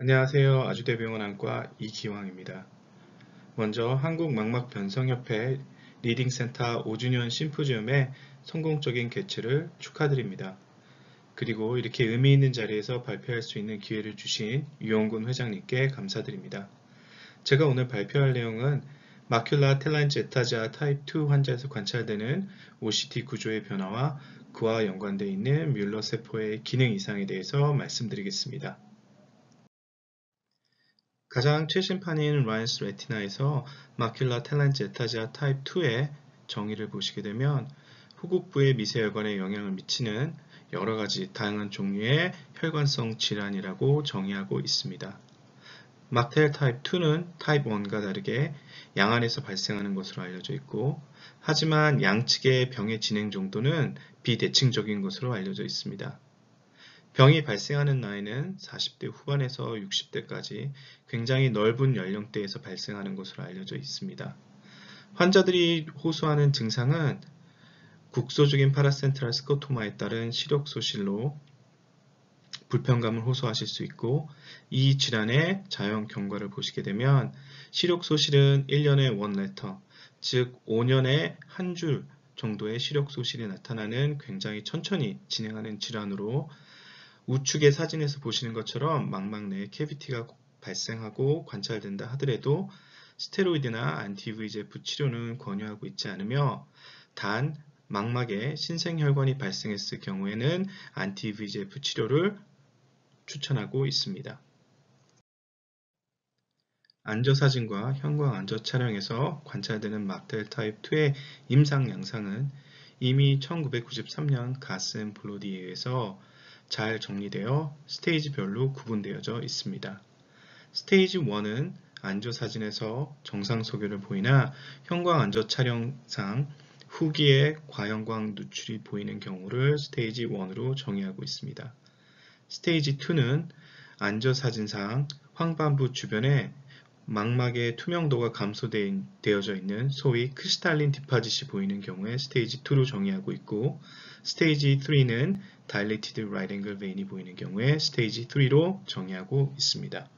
안녕하세요. 아주대병원 안과 이기왕입니다. 먼저 한국망막변성협회 리딩센터 5주년 심포지엄의 성공적인 개최를 축하드립니다. 그리고 이렇게 의미 있는 자리에서 발표할 수 있는 기회를 주신 유영군 회장님께 감사드립니다. 제가 오늘 발표할 내용은 마큘라 텔란지에타지아 타입 2 환자에서 관찰되는 OCT 구조의 변화와 그와 연관되어 있는 뮬러 세포의 기능 이상에 대해서 말씀드리겠습니다. 가장 최신판인 라이언스 레티나에서 마큘라 텔란지에타지아 타입 2의 정의를 보시게 되면 후국부의 미세혈관에 영향을 미치는 여러가지 다양한 종류의 혈관성 질환이라고 정의하고 있습니다. 막텔 타입 2는 타입 1과 다르게 양 안에서 발생하는 것으로 알려져 있고, 하지만 양측의 병의 진행 정도는 비대칭적인 것으로 알려져 있습니다. 병이 발생하는 나이는 40대 후반에서 60대까지 굉장히 넓은 연령대에서 발생하는 것으로 알려져 있습니다. 환자들이 호소하는 증상은 국소적인 파라센트랄 스코토마에 따른 시력소실로 불편감을 호소하실 수 있고, 이 질환의 자연 경과를 보시게 되면 시력소실은 1년에 1레터, 즉 5년에 한 줄 정도의 시력소실이 나타나는 굉장히 천천히 진행하는 질환으로, 우측의 사진에서 보시는 것처럼 망막 내에 캐비티가 발생하고 관찰된다 하더라도 스테로이드나 안티VEGF 치료는 권유하고 있지 않으며, 단 망막에 신생혈관이 발생했을 경우에는 안티VEGF 치료를 추천하고 있습니다. 안저사진과 형광 안저 촬영에서 관찰되는 막텔 타입 2의 임상 양상은 이미 1993년 가스 앤 블로디에 의해서 잘 정리되어 스테이지별로 구분되어져 있습니다. 스테이지 1은 안저 사진에서 정상 소견을 보이나 형광 안저 촬영상 후기에 과형광 누출이 보이는 경우를 스테이지 1으로 정의하고 있습니다. 스테이지 2는 안저 사진상 황반부 주변에 망막의 투명도가 감소되어져 있는 소위 크리스탈린 디파짓이 보이는 경우에 스테이지 2로 정의하고 있고, 스테이지 3는 Dilated Right Angle Vein이 보이는 경우에 스테이지 3로 정의하고 있습니다.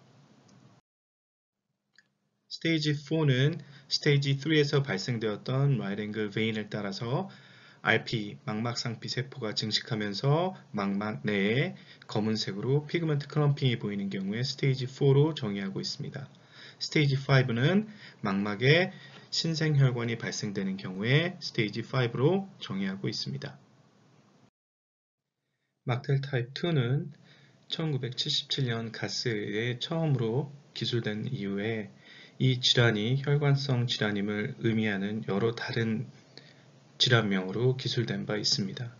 스테이지 4는 스테이지 3에서 발생되었던 Right Angle Vein을 따라서 RP, 망막상피 세포가 증식하면서 망막 내에 검은색으로 피그먼트 클럼핑이 보이는 경우에 스테이지 4로 정의하고 있습니다. 스테이지 5는 망막에 신생혈관이 발생되는 경우에 스테이지 5로 정의하고 있습니다. 막텔 타입 2는 1977년 가스에 처음으로 기술된 이후에 이 질환이 혈관성 질환임을 의미하는 여러 다른 질환명으로 기술된 바 있습니다.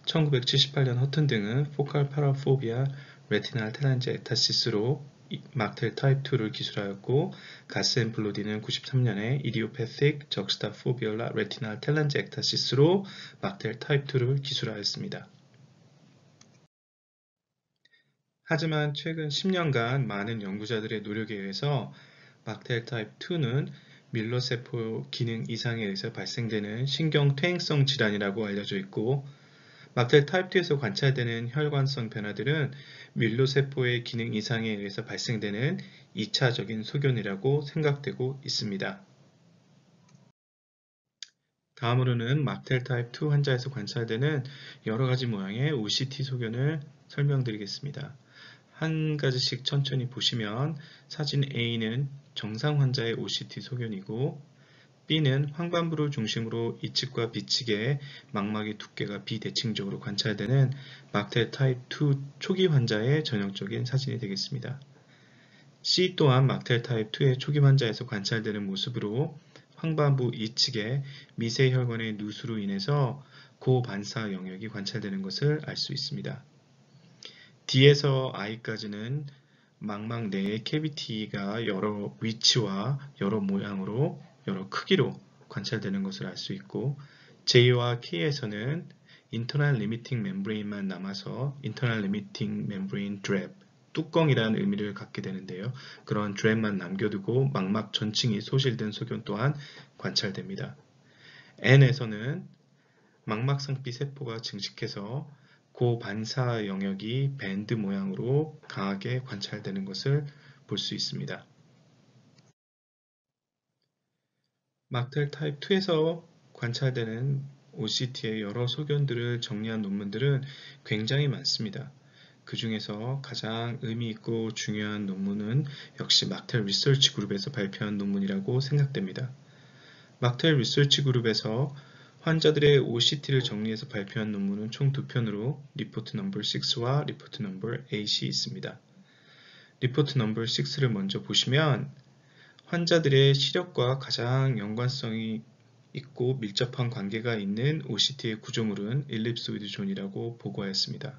1978년 허튼 등은 포칼 파라포비아 레티날 텔란지에타시스로 막텔 타입 2를 기술하였고, 가스 앤 블로디는 93년에 이디오패틱 적스타포비올라 레티날 텔란지에타시스로 막텔 타입 2를 기술하였습니다. 하지만 최근 10년간 많은 연구자들의 노력에 의해서 막텔 타입 2는 밀러세포 기능 이상에 의해서 발생되는 신경 퇴행성 질환이라고 알려져 있고, 막텔 타입 2에서 관찰되는 혈관성 변화들은 밀로세포의 기능 이상에 의해서 발생되는 2차적인 소견이라고 생각되고 있습니다. 다음으로는 막텔 타입 2 환자에서 관찰되는 여러가지 모양의 OCT 소견을 설명드리겠습니다. 한 가지씩 천천히 보시면 사진 A는 정상 환자의 OCT 소견이고, B는 황반부를 중심으로 이측과 비측의 망막의 두께가 비대칭적으로 관찰되는 막텔 타입 2 초기 환자의 전형적인 사진이 되겠습니다. C 또한 막텔 타입 2의 초기 환자에서 관찰되는 모습으로 황반부 이측의 미세혈관의 누수로 인해서 고반사 영역이 관찰되는 것을 알 수 있습니다. D에서 I까지는 망막 내의 캐비티가 여러 위치와 여러 모양으로 여러 크기로 관찰되는 것을 알 수 있고, J와 K에서는 Internal Limiting Membrane만 남아서 Internal Limiting Membrane Drap, 뚜껑이라는 의미를 갖게 되는데요. 그런 드랩만 남겨두고 망막 전층이 소실된 소견 또한 관찰됩니다. N에서는 망막상피 세포가 증식해서 고반사 영역이 밴드 모양으로 강하게 관찰되는 것을 볼 수 있습니다. 막텔 타입 2에서 관찰되는 OCT의 여러 소견들을 정리한 논문들은 굉장히 많습니다. 그 중에서 가장 의미 있고 중요한 논문은 역시 막텔 리서치 그룹에서 발표한 논문이라고 생각됩니다. 막텔 리서치 그룹에서 환자들의 OCT를 정리해서 발표한 논문은 총 2편으로 리포트 넘버 6와 리포트 넘버 8이 있습니다. 리포트 넘버 6를 먼저 보시면 환자들의 시력과 가장 연관성이 있고 밀접한 관계가 있는 OCT의 구조물은 일립소이드 존이라고 보고하였습니다.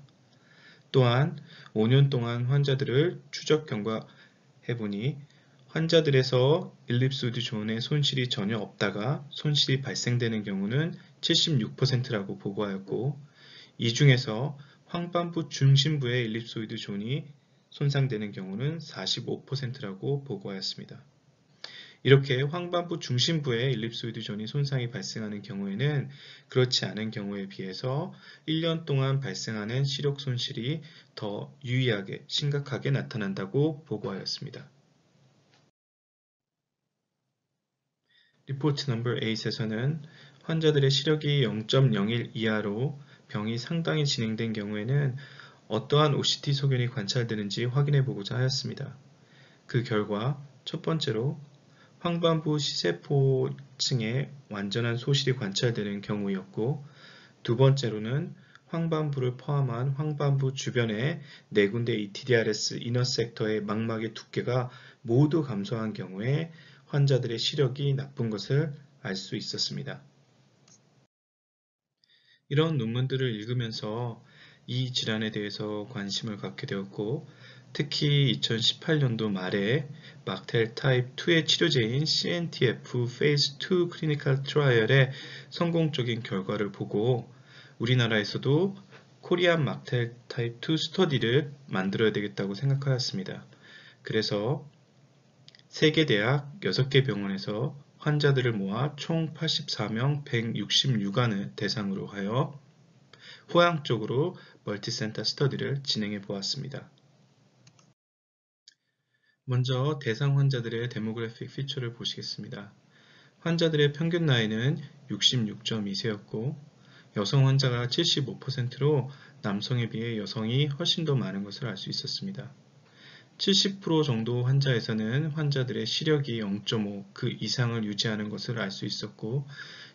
또한 5년 동안 환자들을 추적 경과해보니 환자들에서 일립소이드 존의 손실이 전혀 없다가 손실이 발생되는 경우는 76%라고 보고하였고 이 중에서 황반부 중심부의 일립소이드 존이 손상되는 경우는 45%라고 보고하였습니다. 이렇게 황반부 중심부의 일립소이드 존이 손상이 발생하는 경우에는 그렇지 않은 경우에 비해서 1년 동안 발생하는 시력 손실이 더 유의하게 심각하게 나타난다고 보고하였습니다. 리포트 넘버 8에서는 환자들의 시력이 0.01 이하로 병이 상당히 진행된 경우에는 어떠한 OCT 소견이 관찰되는지 확인해 보고자 하였습니다. 그 결과 첫 번째로 황반부 시세포층에 완전한 소실이 관찰되는 경우였고 두 번째로는 황반부를 포함한 황반부 주변의 4군데 ETDRS 이너 섹터의 망막의 두께가 모두 감소한 경우에 환자들의 시력이 나쁜 것을 알 수 있었습니다. 이런 논문들을 읽으면서 이 질환에 대해서 관심을 갖게 되었고 특히 2018년도 말에 막텔 타입 2의 치료제인 CNTF 페이즈 2 클리니컬 트라이얼의 성공적인 결과를 보고 우리나라에서도 코리안 막텔 타입 2 스터디를 만들어야 되겠다고 생각하였습니다. 그래서 세계 대학 6개 병원에서 환자들을 모아 총 84명 166안을 대상으로 하여 호양적으로 멀티센터 스터디를 진행해 보았습니다. 먼저 대상 환자들의 데모그래픽 피처를 보시겠습니다. 환자들의 평균 나이는 66.2세였고 여성 환자가 75%로 남성에 비해 여성이 훨씬 더 많은 것을 알 수 있었습니다. 70% 정도 환자에서는 환자들의 시력이 0.5 그 이상을 유지하는 것을 알 수 있었고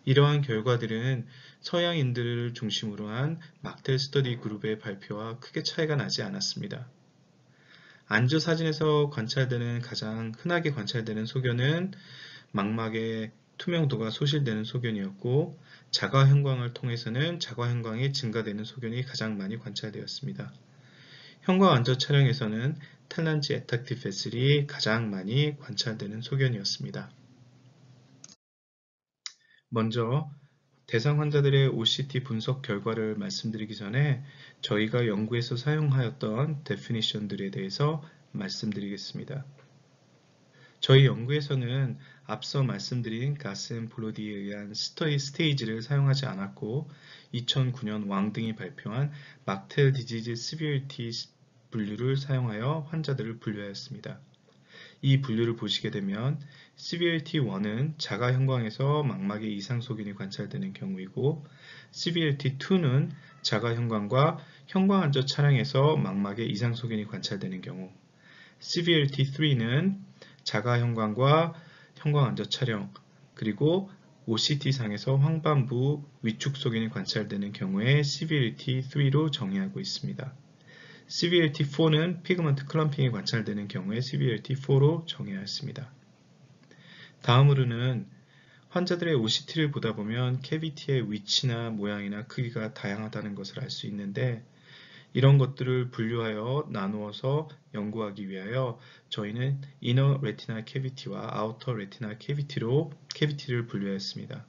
이러한 결과들은 서양인들을 중심으로 한 막텔 스터디 그룹의 발표와 크게 차이가 나지 않았습니다. 안저 사진에서 관찰되는 가장 흔하게 관찰되는 소견은 망막의 투명도가 소실되는 소견이었고 자가형광을 통해서는 자가형광이 증가되는 소견이 가장 많이 관찰되었습니다. 형광 안저 촬영에서는 텔란지 애탁티 베슬이 가장 많이 관찰되는 소견이었습니다. 먼저 대상 환자들의 OCT 분석 결과를 말씀드리기 전에 저희가 연구에서 사용하였던 데피니션들에 대해서 말씀드리겠습니다. 저희 연구에서는 앞서 말씀드린 가슴 블로디에 의한 스터디 스테이지를 사용하지 않았고 2009년 왕등이 발표한 막텔 디지즈 시비리티 분류를 사용하여 환자들을 분류하였습니다. 이 분류를 보시게 되면 Severity 1은 자가 형광에서 망막의 이상 소견이 관찰되는 경우이고 Severity 2는 자가 형광과 형광 안저 차량에서 망막의 이상 소견이 관찰되는 경우 Severity 3는 자가 형광과 형광 안저 촬영 그리고 OCT상에서 황반부 위축 소견이 관찰되는 경우에 Severity 3로 정의하고 있습니다. Severity 4는 피그먼트 클럼핑이 관찰되는 경우에 Severity 4로 정의하였습니다. 다음으로는 환자들의 OCT를 보다 보면 캐비티의 위치나 모양이나 크기가 다양하다는 것을 알 수 있는데 이런 것들을 분류하여 나누어서 연구하기 위하여 저희는 이너 레티나 캐비티와 아우터 레티나 캐비티로 캐비티를 분류했습니다.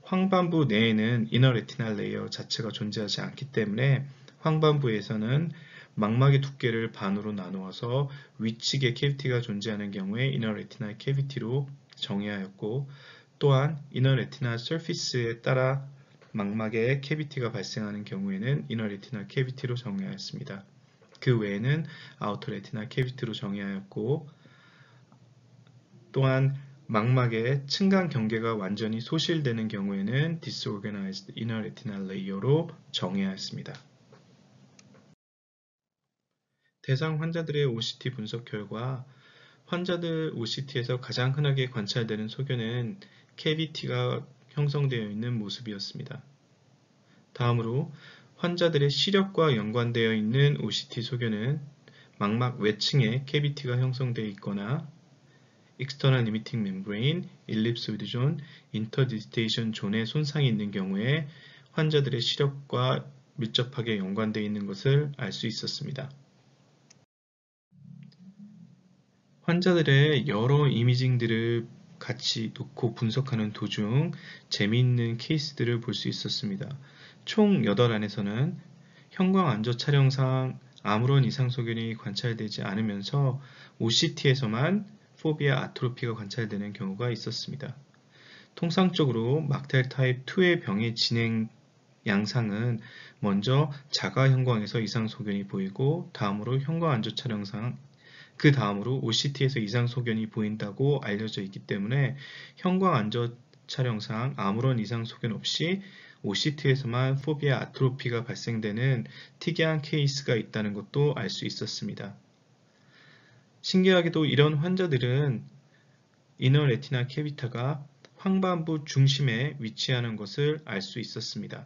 황반부 내에는 이너 레티나 레이어 자체가 존재하지 않기 때문에 황반부에서는 망막의 두께를 반으로 나누어서 위측에 캐비티가 존재하는 경우에 이너 레티나 캐비티로 정의하였고 또한 이너 레티나 서피스에 따라 망막에 캐비티가 발생하는 경우에는 이너 레티널 캐비티로 정의하였습니다. 그 외에는 아우터 레티널 캐비티로 정의하였고, 또한 망막의 층간 경계가 완전히 소실되는 경우에는 disorganized inner retinal layer로 정의하였습니다. 대상 환자들의 OCT 분석 결과 환자들 OCT에서 가장 흔하게 관찰되는 소견은 캐비티가 형성되어 있는 모습이었습니다. 다음으로 환자들의 시력과 연관되어 있는 OCT 소견은 망막 외층에 캐비티가 형성되어 있거나 external limiting membrane, ellipsoid zone, interdigitation zone에 손상이 있는 경우에 환자들의 시력과 밀접하게 연관되어 있는 것을 알 수 있었습니다. 환자들의 여러 이미징들을 같이 놓고 분석하는 도중 재미있는 케이스들을 볼 수 있었습니다. 총 8안에서는 형광 안저 촬영상 아무런 이상 소견이 관찰되지 않으면서 OCT에서만 포비아 아트로피가 관찰되는 경우가 있었습니다. 통상적으로 막텔 타입 2의 병의 진행 양상은 먼저 자가 형광에서 이상 소견이 보이고 다음으로 형광 안저 촬영상, 그 다음으로 OCT에서 이상 소견이 보인다고 알려져 있기 때문에 형광 안저 촬영상 아무런 이상 소견 없이 OCT에서만 포비아 아트로피가 발생되는 특이한 케이스가 있다는 것도 알 수 있었습니다. 신기하게도 이런 환자들은 이너 레티나 캐비타가 황반부 중심에 위치하는 것을 알 수 있었습니다.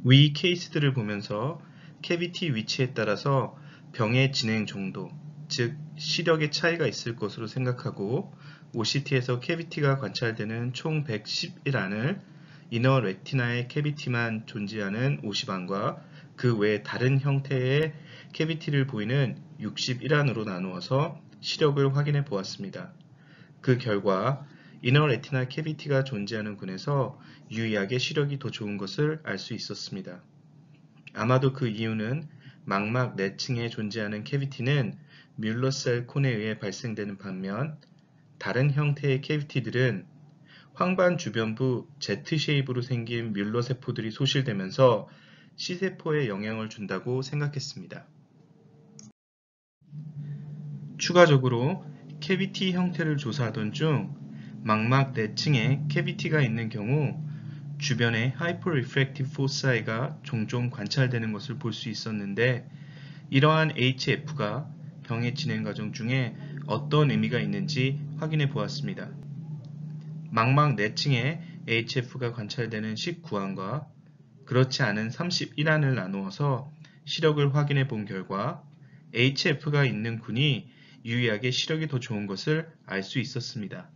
위 케이스들을 보면서 캐비티 위치에 따라서 병의 진행 정도, 즉 시력의 차이가 있을 것으로 생각하고 OCT에서 캐비티가 관찰되는 총 111안을 이너 레티나의 캐비티만 존재하는 50안과 그 외 다른 형태의 캐비티를 보이는 61안으로 나누어서 시력을 확인해 보았습니다. 그 결과 이너 레티나 캐비티가 존재하는 군에서 유의하게 시력이 더 좋은 것을 알 수 있었습니다. 아마도 그 이유는 망막 내층에 존재하는 캐비티는 뮬러셀 콘에 의해 발생되는 반면 다른 형태의 캐비티들은 황반 주변부 Z-쉐입으로 생긴 뮬러 세포들이 소실되면서 C세포에 영향을 준다고 생각했습니다. 추가적으로 캐비티 형태를 조사하던 중 망막 내층에 캐비티가 있는 경우 주변에 하이퍼리프렉티브 포사이가 종종 관찰되는 것을 볼 수 있었는데 이러한 HF가 병의 진행 과정 중에 어떤 의미가 있는지 확인해 보았습니다. 망막 내층에 HF가 관찰되는 19안과 그렇지 않은 31안을 나누어서 시력을 확인해 본 결과 HF가 있는 군이 유의하게 시력이 더 좋은 것을 알 수 있었습니다.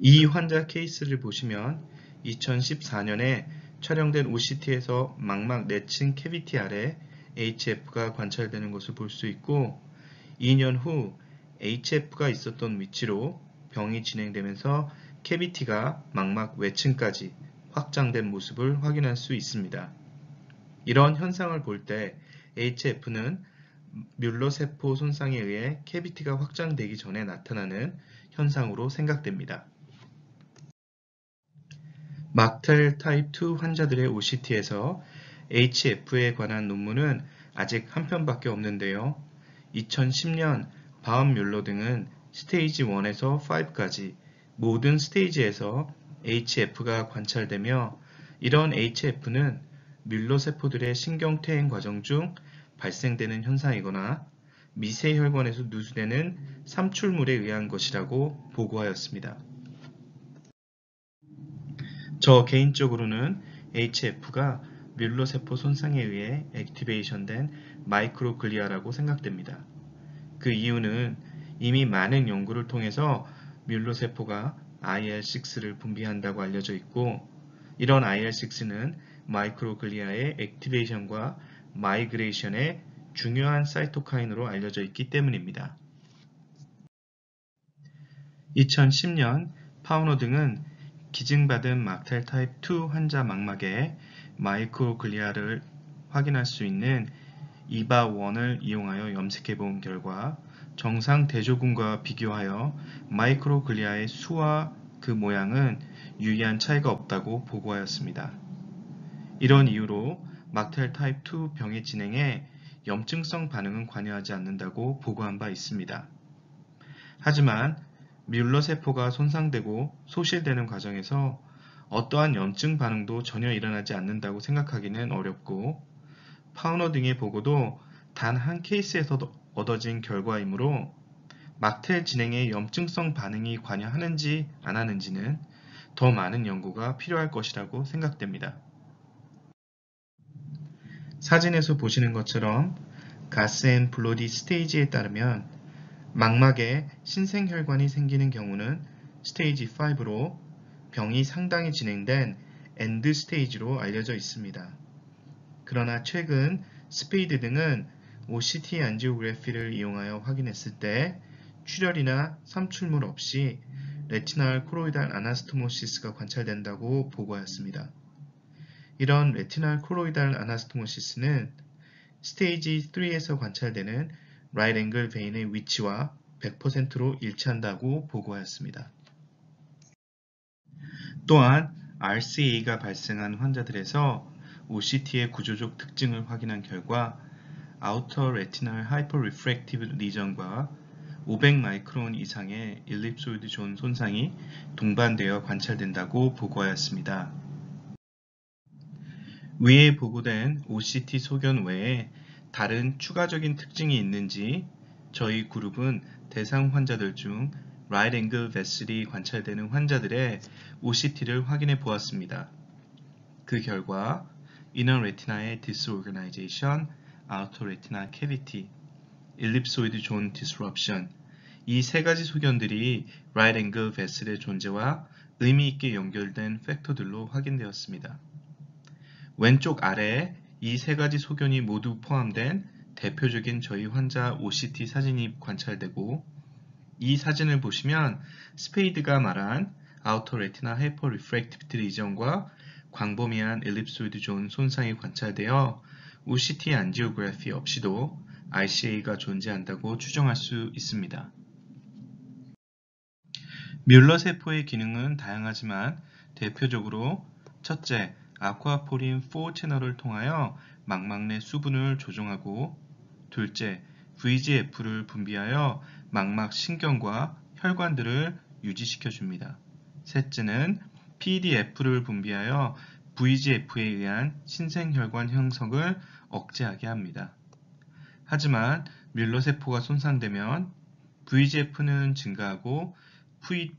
이 환자 케이스를 보시면 2014년에 촬영된 OCT에서 망막 내층 캐비티 아래 HF가 관찰되는 것을 볼 수 있고 2년 후 HF가 있었던 위치로 병이 진행되면서 캐비티가 망막 외층까지 확장된 모습을 확인할 수 있습니다. 이런 현상을 볼 때 HF는 뮬러 세포 손상에 의해 캐비티가 확장되기 전에 나타나는 현상으로 생각됩니다. 막텔 타입 2 환자들의 OCT에서 HF에 관한 논문은 아직 한 편밖에 없는데요. 2010년 바움 뮬러 등은 스테이지 1에서 5까지 모든 스테이지에서 HF가 관찰되며 이런 HF는 뮬러 세포들의 신경퇴행 과정 중 발생되는 현상이거나 미세혈관에서 누수되는 삼출물에 의한 것이라고 보고하였습니다. 저 개인적으로는 HF가 뮬러 세포 손상에 의해 액티베이션된 마이크로글리아라고 생각됩니다. 그 이유는 이미 많은 연구를 통해서 뮬러 세포가 IL-6를 분비한다고 알려져 있고 이런 IL-6는 마이크로글리아의 액티베이션과 마이그레이션의 중요한 사이토카인으로 알려져 있기 때문입니다. 2010년 파우너 등은 기증받은 막텔 타입 2 환자 망막에 마이크로글리아를 확인할 수 있는 이바1을 이용하여 염색해 본 결과 정상 대조군과 비교하여 마이크로글리아의 수와 그 모양은 유의한 차이가 없다고 보고하였습니다. 이런 이유로 막텔 타입 2 병의 진행에 염증성 반응은 관여하지 않는다고 보고한 바 있습니다. 하지만 뮬러 세포가 손상되고 소실되는 과정에서 어떠한 염증 반응도 전혀 일어나지 않는다고 생각하기는 어렵고 파우너 등의 보고도 단 한 케이스에서 얻어진 결과이므로 막텔 진행에 염증성 반응이 관여하는지 안 하는지는 더 많은 연구가 필요할 것이라고 생각됩니다. 사진에서 보시는 것처럼 가스앤 블로디 스테이지에 따르면 망막에 신생혈관이 생기는 경우는 스테이지 5로 병이 상당히 진행된 엔드 스테이지로 알려져 있습니다. 그러나 최근 스페이드 등은 OCT 안지오그래피를 이용하여 확인했을 때 출혈이나 삼출물 없이 레티날 코로이달 아나스토모시스가 관찰된다고 보고하였습니다. 이런 레티날 코로이달 아나스토모시스는 스테이지 3에서 관찰되는 라이트 앵글 베인의 위치와 100%로 일치한다고 보고하였습니다. 또한 RCA가 발생한 환자들에서 OCT의 구조적 특징을 확인한 결과 아우터 레티널 하이퍼리프랙티브 리전과 500 마이크론 이상의 일립소이드 존 손상이 동반되어 관찰된다고 보고하였습니다. 위에 보고된 OCT 소견 외에 다른 추가적인 특징이 있는지 저희 그룹은 대상 환자들 중 라이트 앵글 베슬이 관찰되는 환자들의 OCT를 확인해 보았습니다. 그 결과 이너 레티나의 디스오거나이제이션, 아우터 레티나 캐비티, 일립소이드 존 디스럽션 이 세 가지 소견들이 라이트 앵글 베슬의 존재와 의미 있게 연결된 팩터들로 확인되었습니다. 왼쪽 아래에 이 세 가지 소견이 모두 포함된 대표적인 저희 환자 OCT 사진이 관찰되고 이 사진을 보시면 스페이드가 말한 아우터 레티나 하이퍼 리프랙티비티 리전과 광범위한 엘립소이드 존 손상이 관찰되어 OCT 안지오그래피 없이도 RCA가 존재한다고 추정할 수 있습니다. 뮬러 세포의 기능은 다양하지만 대표적으로 첫째, 아쿠아포린 4 채널을 통하여 망막 내 수분을 조종하고 둘째, VEGF를 분비하여 망막 신경과 혈관들을 유지시켜줍니다. 셋째는 PDF를 분비하여 VEGF에 의한 신생혈관 형성을 억제하게 합니다. 하지만 뮬러 세포가 손상되면 VEGF는 증가하고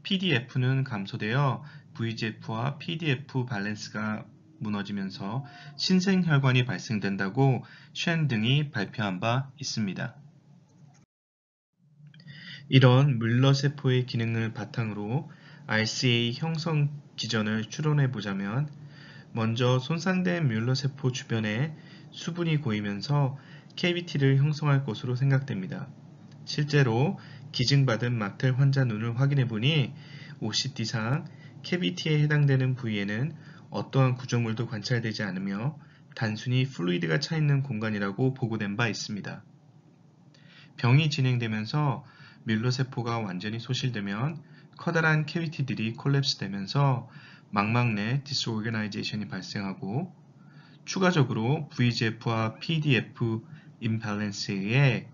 PDF는 감소되어 VEGF와 PDF 밸런스가 무너지면서 신생혈관이 발생된다고 쉔 등이 발표한 바 있습니다. 이런 뮬러 세포의 기능을 바탕으로 RCA 형성 기전을 추론해 보자면 먼저 손상된 뮬러 세포 주변에 수분이 고이면서 캐비티를 형성할 것으로 생각됩니다. 실제로 기증받은 막텔 환자 눈을 확인해 보니 OCT상 캐비티에 해당되는 부위에는 어떠한 구조물도 관찰되지 않으며 단순히 플루이드가 차 있는 공간이라고 보고된 바 있습니다. 병이 진행되면서 뮬러 세포가 완전히 소실되면 커다란 캐비티들이 콜랩스되면서 망막 내 디스오거나이제이션이 발생하고 추가적으로 VEGF와 PDF 임밸런스에 의해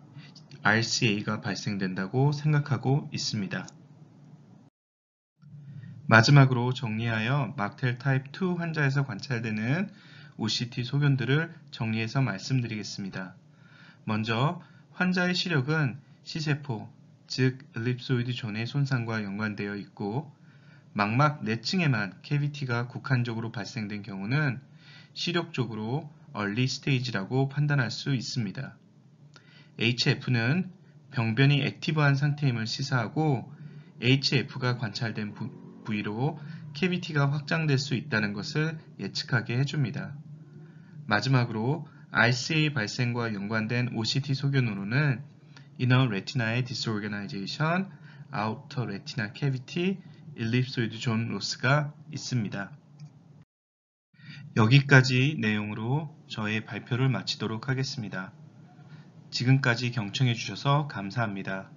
RCA가 발생된다고 생각하고 있습니다. 마지막으로 정리하여 막텔 타입 2 환자에서 관찰되는 OCT 소견들을 정리해서 말씀드리겠습니다. 먼저 환자의 시력은 C세포, 즉 엘립소이드 존의 손상과 연관되어 있고 망막 내층에만 캐비티가 국한적으로 발생된 경우는 시력적으로 얼리 스테이지라고 판단할 수 있습니다. HF는 병변이 액티브한 상태임을 시사하고 HF가 관찰된 부위로 캐비티가 확장될 수 있다는 것을 예측하게 해줍니다. 마지막으로 RCA 발생과 연관된 OCT 소견으로는 이너 레티나의 디스오거나이제이션, 아우터 레티나 캐비티, 일립소이드 존 로스가 있습니다. 여기까지 내용으로 저의 발표를 마치도록 하겠습니다. 지금까지 경청해 주셔서 감사합니다.